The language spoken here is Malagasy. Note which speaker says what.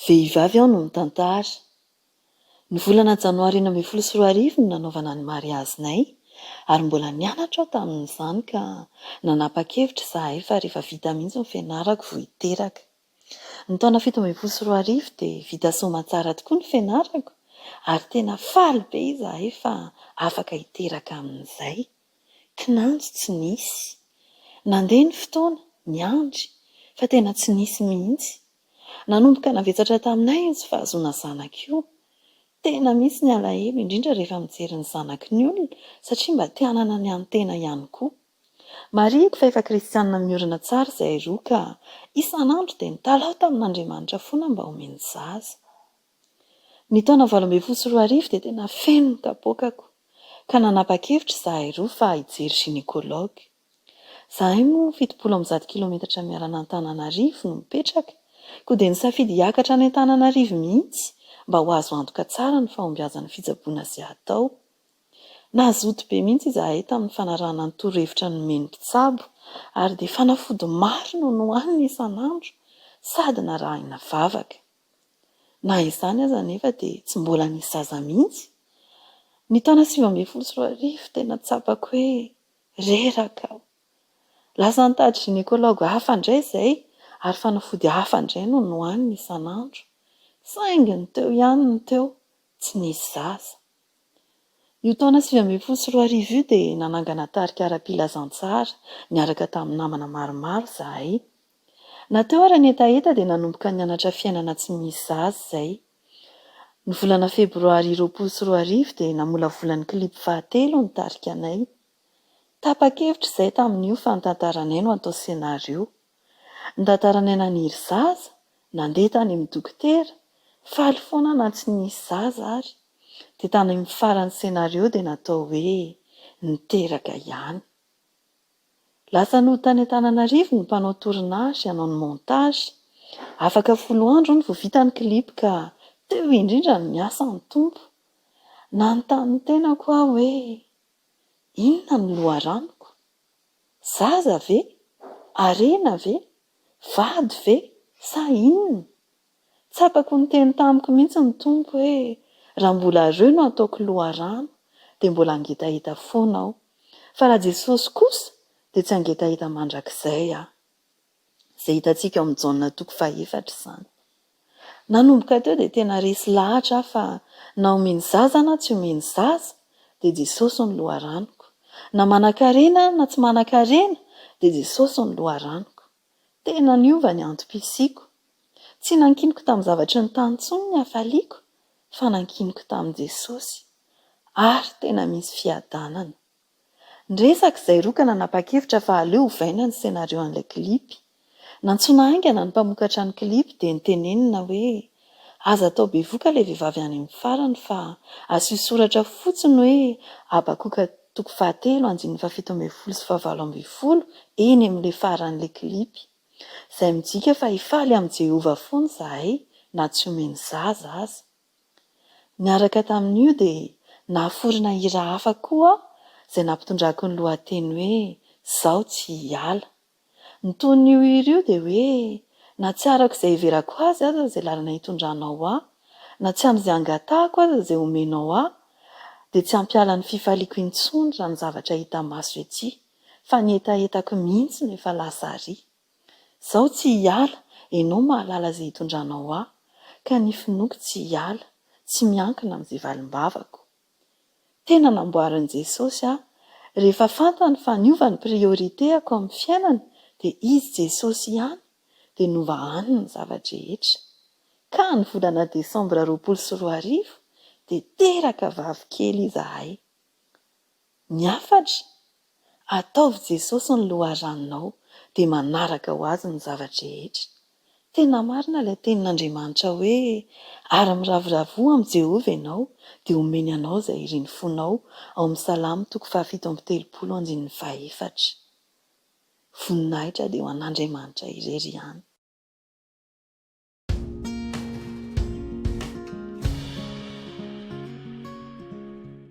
Speaker 1: Vehivavy aho no mitantara. Ny volana janoary 2024 no nanaovana ny mariazinay ary mbola nianatra aho tamin'izany ka nanapa-kevitra izahay fa rehefa vita mihitsy ny fianarako vao hiteraka. Ny taona 2024 dia vita soamantsara tokoa ny fianarako ary tena faly be izahay fa afaka hiteraka amin'izay. Kinanjo tsy nisy. Nandeha ny fotoana, niandry fa tena tsy nisy mihitsy. Nanomboka navetsatra taminay izy fa ahazoana zanaka io. Tena misy ny alahelo indrindra rehefa mijery ny zanaky ny olona satria mba te-hanana ny antena ihany koa. Marihiko fa efa kristianina miorina tsara izahay roa ka isan'andro dia nitalao tamin'Andriamanitra foana mba omeny zaza. Ny taona 2024 dia tena feno ny kapoakako ka nanapa-kevitra izahay roa fa hijery ginekologa. Izahay moa 70 kilometatra miarana Antananarivo no mipetraka koa dia nisafidy hiakatra any Antananarivo mihitsy mba ho azo antoka tsara ny fahombiazan'ny fitsaboana izay atao. Nazoto be mihitsy izahay tamin'ny fanarahana ny torohevitra nomeny mpitsabo ary dia fanafody maro no nohanina isan'andro sady narahina vavaka. Na izany aza nefa dia tsy mbola nisy zaza mihitsy. Ny taona 2024 tena tsapako hoe reraka aho. Lasa nitady ginekologa hafa indray izay ary fanafody hafa indray no nohanina isan'andro. Saingy ny teo ihany ny teo, tsy nisy zaza. Io taona 2024 io dia nanangana tarika ara-pilazantsara niaraka tamin'ny namana maromaro izahay. Nateo ary ny hetaheta dia nanomboka nianatra fiainana tsy misy zaza izay. Ny volana febroary 2024 dia namolavolan'ny kilipy 7 ny tarikanay. Tapa-kevitra izay tamin'io fa ny tantaranay no atao senario. Ny tantaranay naniry zaza, nandeha tany amin'ny dokotera, faly foana na tsy nisy zaza ary. Dia tany amin'ny faran'ny senario dia natao hoe niteraka ihany. Lasa nody tany Antananarivo ny mpanao torinasy hanao ny montage. Afaka 10 andro ny vao vita ny kilipy ka teo indrindra ny miasa ny tompo. Nanontany tenako aho hoe inona ny loharanoko? Zaza ve? Harena ve? Vady ve? Sa inona? Tsapako ny teny tamiko mihitsy ny tompo hoe raha mbola ireo no ataoko loharano dia mbola angedahita foana aho. Fa raha Jesosy kosa dia tsy angedahita mandrakizay aho. Izay hitantsika ao amin'ny Jaona 4 izany. Nanomboka teo dia tena resy lahatra fa na omeny zaza na tsy omeny zaza dia Jesosy ny loharanoko. Na manan-karena na tsy manan-karena dia Jesosy ny loharanoko. Tena niova ny antom-pisiako. Tsy nankiniko tamin'ny zavatra ny tany intsony ny hafaliako fa nankiniko tamin'i Jesosy. Ary tena misy fiadanana. Nresaka izay roa ka nanapa-kevitra fa aleo ovaina ny senario an'ilay kilipy. Nantsona haingana ny mpamokatra ny kilipy dia nitenenina hoe aza atao bevoka ilay vehivavy any amin'ny farany fa asio soratra fotsiny hoe Habakoka 7:7-20 eny amin'ilay faran'ilay kilipy. Izay mijika fa hifaly amin'ny Jehovah foana izahay na tsy omeny zaza aza. Niaraka tamin'io dia nahaforina hira hafa koa izay nampitondrako ny lohateny hoe izaho tsy hiala. Ny toin'io hira io dia hoe na tsy arako izay heverako azy aza izay lalana hitondranao aho, na tsy amin'izay angatahako aza izay omenao aho, dia tsy hampiala ny fifaliako intsony raha ny zavatra hita maso ety, fa ny etaetako mihitsy no efa lasa ary. Izaho tsy hiala, ianao mahalala izay hitondranao aho, ka ny finoako tsy hiala, tsy miankina amin'izay valim-bavako. Tena namboarin'i Jesosy aho, rehefa fantany fa niova ny prioriteako amin'ny fiainana dia izy Jesosy ihany dia nova aniny ny zavatra rehetra. Ka ny volana Desambra 2024 dia teraka vavikely izahay. Niafatra, ataovy Jesosy ny loharanonao dia manaraka ho azy ny zavatra rehetra. Tena marina ilay tenin'Andriamanitra hoe ary miravoravoa amin'ny Jehovah ianao dia omeny anao izay iriny fonao ao amin'ny Salamo 117:24. Voninahitra dia ho an'Andriamanitra irery ihany.